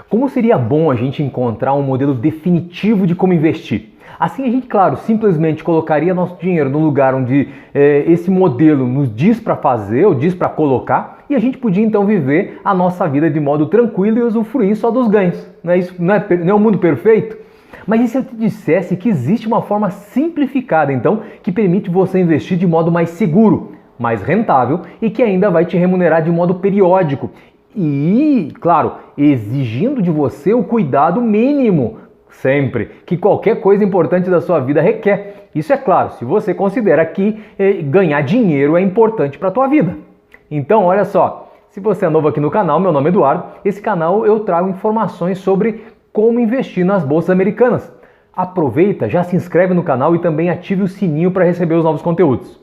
Como seria bom a gente encontrar um modelo definitivo de como investir? Assim a gente, claro, simplesmente colocaria nosso dinheiro no lugar onde esse modelo nos diz para fazer ou diz para colocar e a gente podia então viver a nossa vida de modo tranquilo e usufruir só dos ganhos. Não é isso? Não é um mundo perfeito? Mas e se eu te dissesse que existe uma forma simplificada então que permite você investir de modo mais seguro, mais rentável e que ainda vai te remunerar de modo periódico? E, claro, exigindo de você o cuidado mínimo, sempre, que qualquer coisa importante da sua vida requer. Isso é claro, se você considera que ganhar dinheiro é importante para a tua vida. Então, olha só, se você é novo aqui no canal, meu nome é Eduardo, esse canal eu trago informações sobre como investir nas bolsas americanas. Aproveita, já se inscreve no canal e também ative o sininho para receber os novos conteúdos.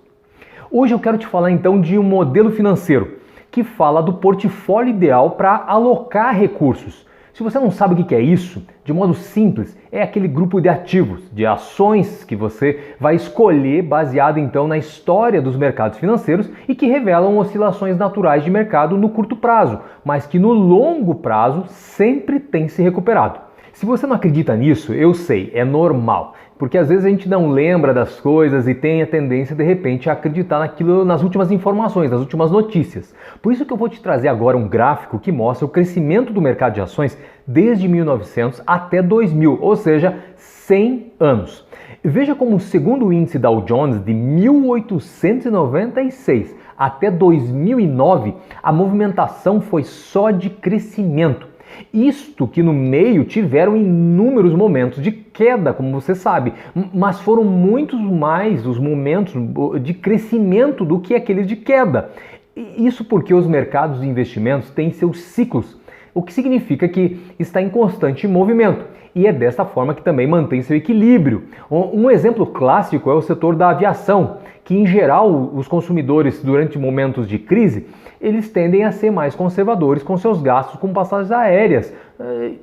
Hoje eu quero te falar então de um modelo financeiro que fala do portfólio ideal para alocar recursos. Se você não sabe o que é isso, de modo simples, é aquele grupo de ativos, de ações que você vai escolher baseado então na história dos mercados financeiros e que revelam oscilações naturais de mercado no curto prazo, mas que no longo prazo sempre tem se recuperado. Se você não acredita nisso, eu sei, é normal, porque às vezes a gente não lembra das coisas e tem a tendência de repente a acreditar naquilo, nas últimas informações, nas últimas notícias. Por isso que eu vou te trazer agora um gráfico que mostra o crescimento do mercado de ações desde 1900 até 2000, ou seja, 100 anos. Veja como segundo o índice Dow Jones de 1896 até 2009, a movimentação foi só de crescimento. Isto que no meio tiveram inúmeros momentos de queda, como você sabe, mas foram muitos mais os momentos de crescimento do que aqueles de queda. Isso porque os mercados de investimentos têm seus ciclos, o que significa que está em constante movimento. E é desta forma que também mantém seu equilíbrio. Um exemplo clássico é o setor da aviação, que em geral os consumidores durante momentos de crise, eles tendem a ser mais conservadores com seus gastos com passagens aéreas,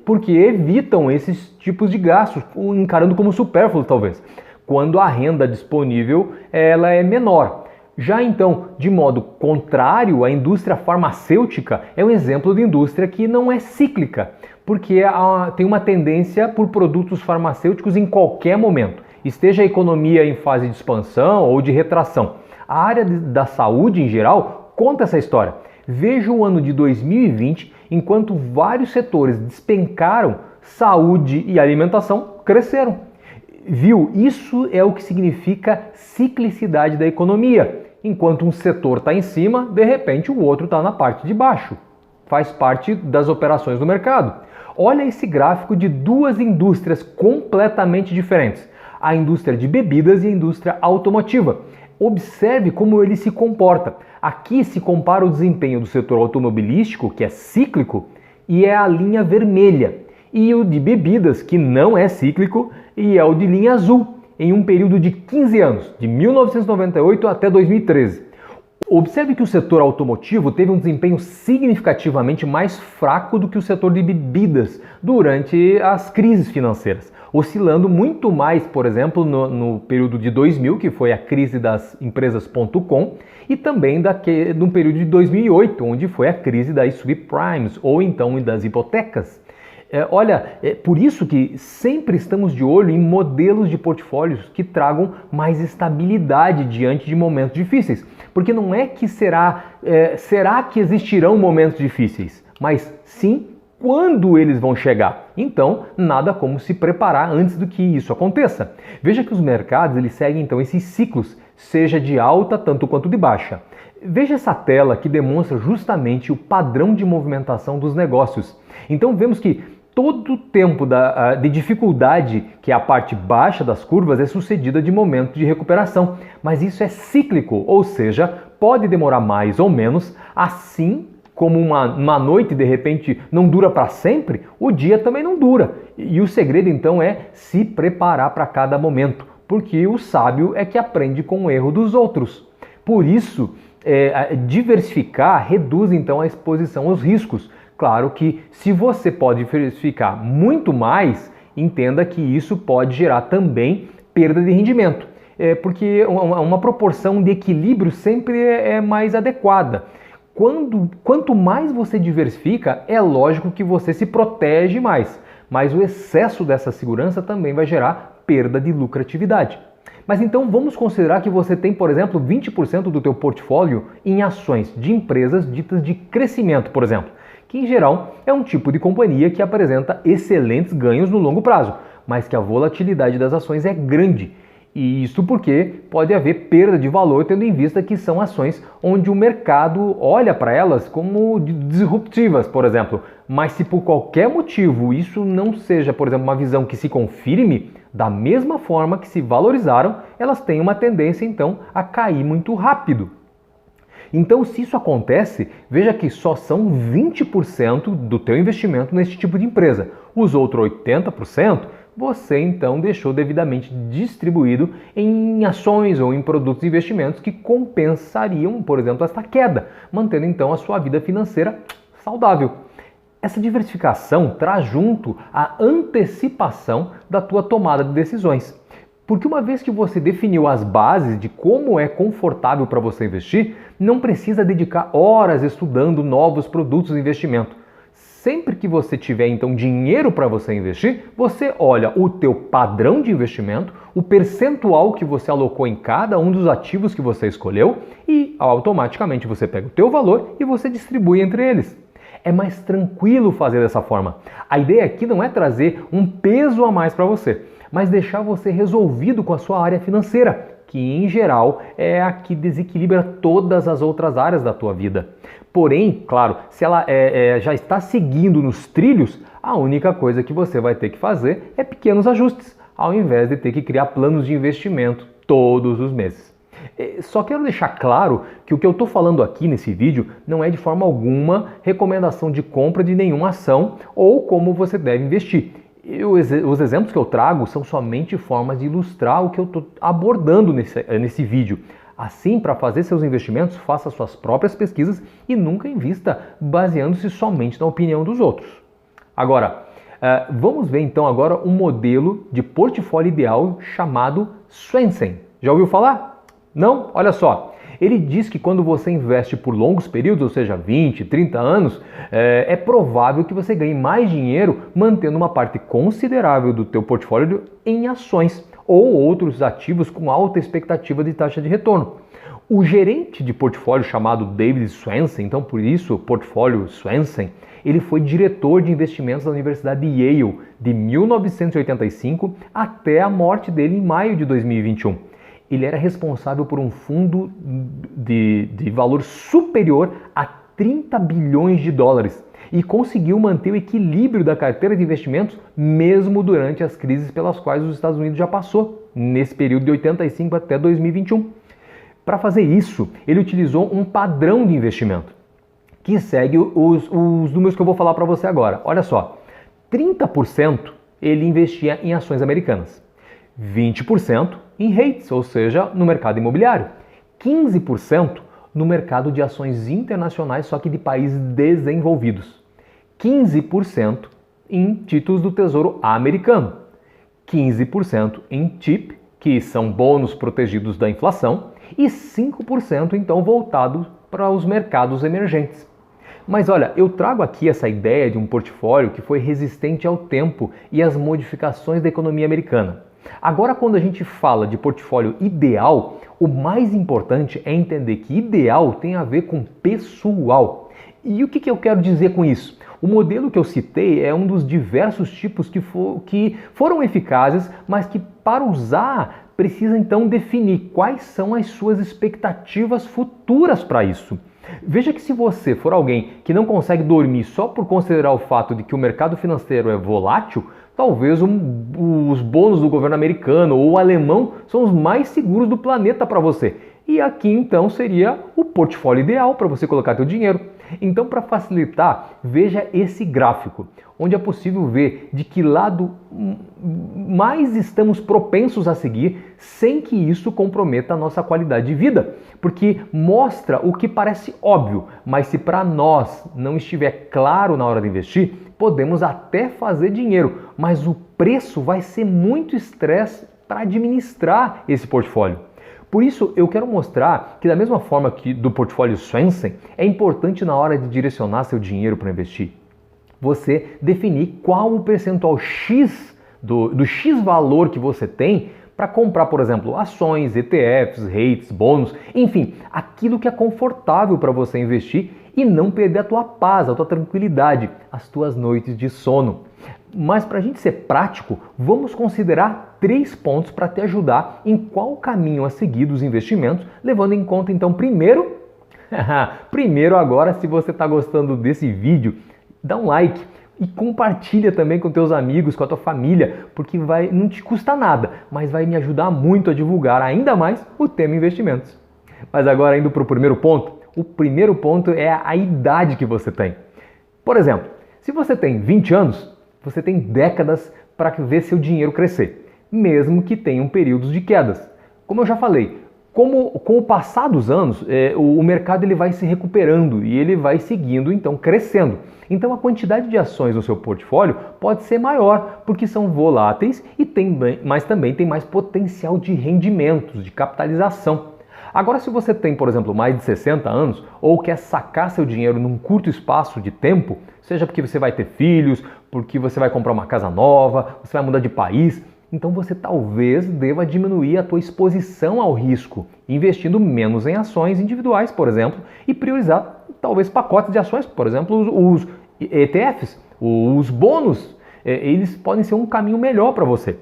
porque evitam esses tipos de gastos, encarando como supérfluos talvez, quando a renda disponível ela é menor. Já então, de modo contrário, a indústria farmacêutica é um exemplo de indústria que não é cíclica, porque tem uma tendência por produtos farmacêuticos em qualquer momento, esteja a economia em fase de expansão ou de retração. A área da saúde, em geral, conta essa história. Veja o ano de 2020, enquanto vários setores despencaram, saúde e alimentação cresceram. Viu? Isso é o que significa ciclicidade da economia. Enquanto um setor está em cima, de repente o outro está na parte de baixo. Faz parte das operações do mercado. Olha esse gráfico de duas indústrias completamente diferentes. A indústria de bebidas e a indústria automotiva. Observe como ele se comporta. Aqui se compara o desempenho do setor automobilístico, que é cíclico, e é a linha vermelha. E o de bebidas, que não é cíclico, e é o de linha azul, em um período de 15 anos, de 1998 até 2013. Observe que o setor automotivo teve um desempenho significativamente mais fraco do que o setor de bebidas durante as crises financeiras, oscilando muito mais, por exemplo, no período de 2000, que foi a crise das empresas.com, e também no período de 2008, onde foi a crise das subprimes, ou então das hipotecas. Por isso que sempre estamos de olho em modelos de portfólios que tragam mais estabilidade diante de momentos difíceis. Porque não é que será que existirão momentos difíceis, mas sim quando eles vão chegar. Então, nada como se preparar antes do que isso aconteça. Veja que os mercados eles seguem então esses ciclos, seja de alta tanto quanto de baixa. Veja essa tela que demonstra justamente o padrão de movimentação dos negócios. Então vemos que todo o tempo de dificuldade, que é a parte baixa das curvas, é sucedida de momentos de recuperação. Mas isso é cíclico, ou seja, pode demorar mais ou menos, assim como uma noite de repente não dura para sempre, o dia também não dura. E o segredo então é se preparar para cada momento, porque o sábio é que aprende com o erro dos outros. Por isso, diversificar reduz então a exposição aos riscos. Claro que se você pode diversificar muito mais, entenda que isso pode gerar também perda de rendimento, porque uma proporção de equilíbrio sempre é mais adequada. Quanto mais você diversifica, é lógico que você se protege mais, mas o excesso dessa segurança também vai gerar perda de lucratividade. Mas então vamos considerar que você tem, por exemplo, 20% do teu portfólio em ações de empresas ditas de crescimento, por exemplo, que em geral é um tipo de companhia que apresenta excelentes ganhos no longo prazo, mas que a volatilidade das ações é grande. E isso porque pode haver perda de valor, tendo em vista que são ações onde o mercado olha para elas como disruptivas, por exemplo. Mas se por qualquer motivo isso não seja, por exemplo, uma visão que se confirme, da mesma forma que se valorizaram, elas têm uma tendência então a cair muito rápido. Então, se isso acontece, veja que só são 20% do teu investimento nesse tipo de empresa. Os outros 80%, você então deixou devidamente distribuído em ações ou em produtos de investimentos que compensariam, por exemplo, esta queda, mantendo então a sua vida financeira saudável. Essa diversificação traz junto a antecipação da tua tomada de decisões. Porque uma vez que você definiu as bases de como é confortável para você investir, não precisa dedicar horas estudando novos produtos de investimento. Sempre que você tiver então dinheiro para você investir, você olha o teu padrão de investimento, o percentual que você alocou em cada um dos ativos que você escolheu e automaticamente você pega o teu valor e você distribui entre eles. É mais tranquilo fazer dessa forma. A ideia aqui não é trazer um peso a mais para você, mas deixar você resolvido com a sua área financeira, que em geral é a que desequilibra todas as outras áreas da tua vida. Porém, claro, se ela já está seguindo nos trilhos, a única coisa que você vai ter que fazer é pequenos ajustes, ao invés de ter que criar planos de investimento todos os meses. Só quero deixar claro que o que eu estou falando aqui nesse vídeo não é de forma alguma recomendação de compra de nenhuma ação ou como você deve investir. Os exemplos que eu trago são somente formas de ilustrar o que eu estou abordando nesse vídeo. Assim, para fazer seus investimentos, faça suas próprias pesquisas e nunca invista baseando-se somente na opinião dos outros. Agora, vamos ver então agora um modelo de portfólio ideal chamado Swensen. Já ouviu falar? Não? Olha só. Ele diz que quando você investe por longos períodos, ou seja, 20, 30 anos, é provável que você ganhe mais dinheiro mantendo uma parte considerável do teu portfólio em ações ou outros ativos com alta expectativa de taxa de retorno. O gerente de portfólio chamado David Swensen, então por isso o portfólio Swensen, ele foi diretor de investimentos da Universidade de Yale de 1985 até a morte dele em maio de 2021. Ele era responsável por um fundo de valor superior a 30 bilhões de dólares e conseguiu manter o equilíbrio da carteira de investimentos mesmo durante as crises pelas quais os Estados Unidos já passou, nesse período de 85 até 2021. Para fazer isso, ele utilizou um padrão de investimento que segue os números que eu vou falar para você agora. Olha só, 30% ele investia em ações americanas, 20% em REITs, ou seja, no mercado imobiliário, 15% no mercado de ações internacionais, só que de países desenvolvidos, 15% em títulos do Tesouro americano, 15% em TIP, que são bônus protegidos da inflação, e 5% então voltado para os mercados emergentes. Mas olha, eu trago aqui essa ideia de um portfólio que foi resistente ao tempo e às modificações da economia americana. Agora, quando a gente fala de portfólio ideal, o mais importante é entender que ideal tem a ver com pessoal. E o que eu quero dizer com isso? O modelo que eu citei é um dos diversos tipos que foram eficazes, mas que para usar precisa então definir quais são as suas expectativas futuras para isso. Veja que se você for alguém que não consegue dormir só por considerar o fato de que o mercado financeiro é volátil, talvez os bônus do governo americano ou alemão são os mais seguros do planeta para você. E aqui então seria o portfólio ideal para você colocar seu dinheiro. Então, para facilitar, veja esse gráfico, onde é possível ver de que lado mais estamos propensos a seguir sem que isso comprometa a nossa qualidade de vida. Porque mostra o que parece óbvio, mas se para nós não estiver claro na hora de investir, podemos até fazer dinheiro, mas o preço vai ser muito estresse para administrar esse portfólio. Por isso, eu quero mostrar que da mesma forma que do portfólio Swensen, é importante na hora de direcionar seu dinheiro para investir, você definir qual o percentual X do X valor que você tem para comprar, por exemplo, ações, ETFs, REITs, bônus, enfim, aquilo que é confortável para você investir e não perder a tua paz, a tua tranquilidade, as tuas noites de sono. Mas para a gente ser prático, vamos considerar 3 pontos para te ajudar em qual caminho a seguir dos investimentos, levando em conta então primeiro agora, se você está gostando desse vídeo, dá um like e compartilha também com teus amigos, com a tua família, porque não te custa nada, mas vai me ajudar muito a divulgar ainda mais o tema investimentos. Mas agora indo para o primeiro ponto, o primeiro ponto é a idade que você tem. Por exemplo, se você tem 20 anos, você tem décadas para ver seu dinheiro crescer, mesmo que tenham períodos de quedas. Como eu já falei, com o passar dos anos, o mercado ele vai se recuperando e ele vai seguindo, então, crescendo. Então, a quantidade de ações no seu portfólio pode ser maior, porque são voláteis, mas também tem mais potencial de rendimentos, de capitalização. Agora, se você tem, por exemplo, mais de 60 anos ou quer sacar seu dinheiro num curto espaço de tempo, seja porque você vai ter filhos, porque você vai comprar uma casa nova, você vai mudar de país, então você talvez deva diminuir a tua exposição ao risco, investindo menos em ações individuais, por exemplo, e priorizar talvez pacotes de ações, por exemplo, os ETFs, os bônus. Eles podem ser um caminho melhor para você.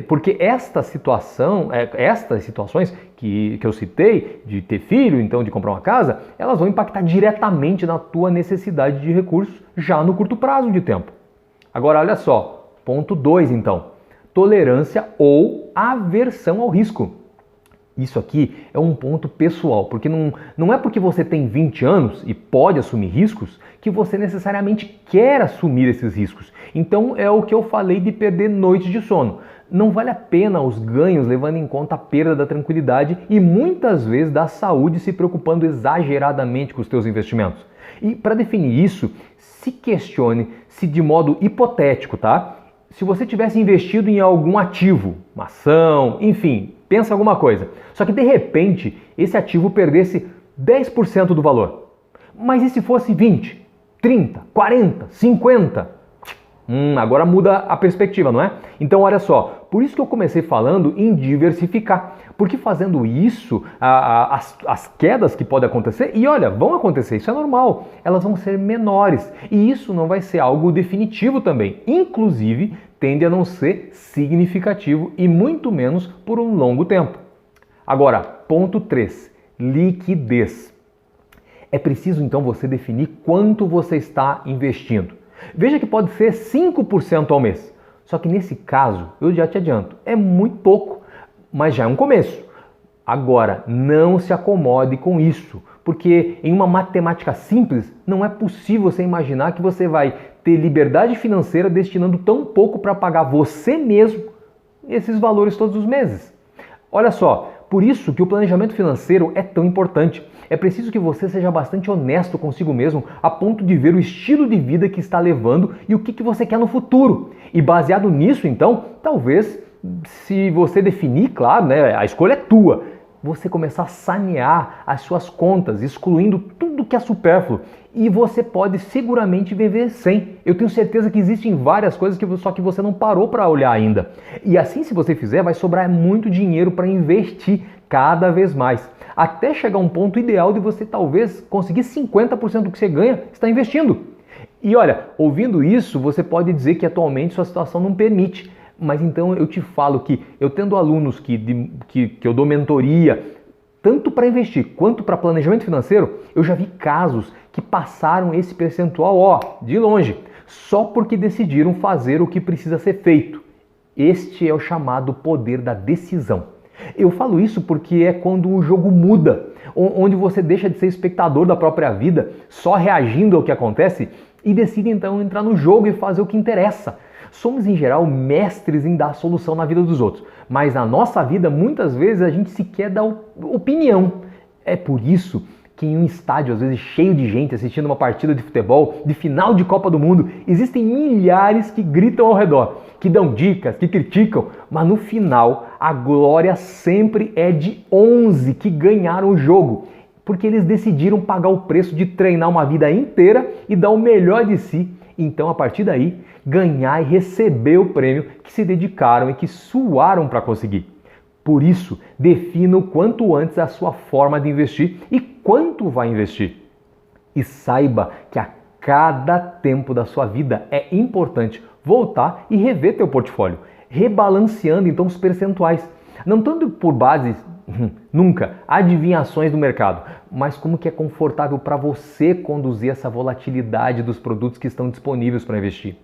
Porque estas situações que eu citei, de ter filho, então de comprar uma casa, elas vão impactar diretamente na tua necessidade de recursos já no curto prazo de tempo. Agora, olha só, ponto 2 então, tolerância ou aversão ao risco. Isso aqui é um ponto pessoal, porque não é porque você tem 20 anos e pode assumir riscos que você necessariamente quer assumir esses riscos. Então é o que eu falei de perder noites de sono. Não vale a pena os ganhos levando em conta a perda da tranquilidade e muitas vezes da saúde se preocupando exageradamente com os teus investimentos. E para definir isso, se questione se de modo hipotético, tá? Se você tivesse investido em algum ativo, uma ação, enfim, pensa em alguma coisa. Só que de repente esse ativo perdesse 10% do valor. Mas e se fosse 20, 30, 40, 50? Agora muda a perspectiva, não é? Então olha só, por isso que eu comecei falando em diversificar. Porque fazendo isso, as quedas que podem acontecer, e olha, vão acontecer, isso é normal, elas vão ser menores. E isso não vai ser algo definitivo também. Inclusive, tende a não ser significativo e muito menos por um longo tempo. Agora, ponto 3, liquidez. É preciso então você definir quanto você está investindo. Veja que pode ser 5% ao mês. Só que nesse caso, eu já te adianto, é muito pouco, mas já é um começo. Agora, não se acomode com isso, porque em uma matemática simples, não é possível você imaginar que você vai ter liberdade financeira destinando tão pouco para pagar você mesmo esses valores todos os meses. Olha só, por isso que o planejamento financeiro é tão importante. É preciso que você seja bastante honesto consigo mesmo, a ponto de ver o estilo de vida que está levando e o que você quer no futuro. E baseado nisso, então, talvez, se você definir, claro, né, a escolha é tua, você começar a sanear as suas contas, excluindo tudo que é supérfluo. E você pode seguramente viver sem. Eu tenho certeza que existem várias coisas só que você não parou para olhar ainda. E assim, se você fizer, vai sobrar muito dinheiro para investir cada vez mais. Até chegar a um ponto ideal de você talvez conseguir 50% do que você ganha está investindo. E olha, ouvindo isso, você pode dizer que atualmente sua situação não permite. Mas então eu te falo que eu tendo alunos que eu dou mentoria, tanto para investir quanto para planejamento financeiro, eu já vi casos que passaram esse percentual, de longe, só porque decidiram fazer o que precisa ser feito. Este é o chamado poder da decisão. Eu falo isso porque é quando o jogo muda, onde você deixa de ser espectador da própria vida, só reagindo ao que acontece, e decide então entrar no jogo e fazer o que interessa. Somos, em geral, mestres em dar solução na vida dos outros, mas na nossa vida, muitas vezes, a gente sequer dá opinião. É por isso que em um estádio, às vezes cheio de gente, assistindo uma partida de futebol, de final de Copa do Mundo, existem milhares que gritam ao redor, que dão dicas, que criticam, mas no final a glória sempre é de 11 que ganharam o jogo, porque eles decidiram pagar o preço de treinar uma vida inteira e dar o melhor de si. Então, a partir daí, ganhar e receber o prêmio que se dedicaram e que suaram para conseguir. Por isso, defina o quanto antes a sua forma de investir e quanto vai investir. E saiba que a cada tempo da sua vida é importante voltar e rever teu portfólio, rebalanceando então os percentuais. Não tanto por bases, nunca, adivinhações do mercado, mas como que é confortável para você conduzir essa volatilidade dos produtos que estão disponíveis para investir.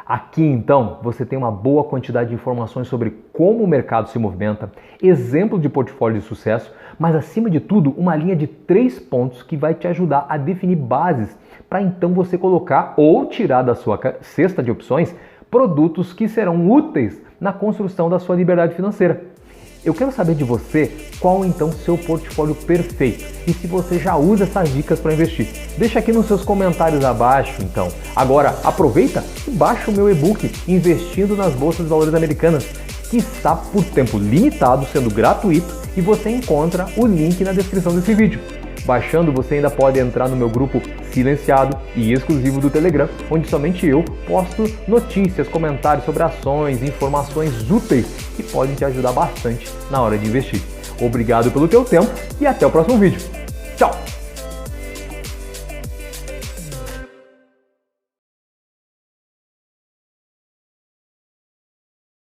Aqui então você tem uma boa quantidade de informações sobre como o mercado se movimenta, exemplo de portfólio de sucesso, mas acima de tudo uma linha de 3 pontos que vai te ajudar a definir bases para então você colocar ou tirar da sua cesta de opções produtos que serão úteis na construção da sua liberdade financeira. Eu quero saber de você qual então seu portfólio perfeito e se você já usa essas dicas para investir. Deixa aqui nos seus comentários abaixo então. Agora aproveita e baixa o meu e-book Investindo nas Bolsas de Valores Americanas, que está por tempo limitado, sendo gratuito, e você encontra o link na descrição desse vídeo. Baixando, você ainda pode entrar no meu grupo silenciado e exclusivo do Telegram, onde somente eu posto notícias, comentários sobre ações, informações úteis que podem te ajudar bastante na hora de investir. Obrigado pelo teu tempo e até o próximo vídeo.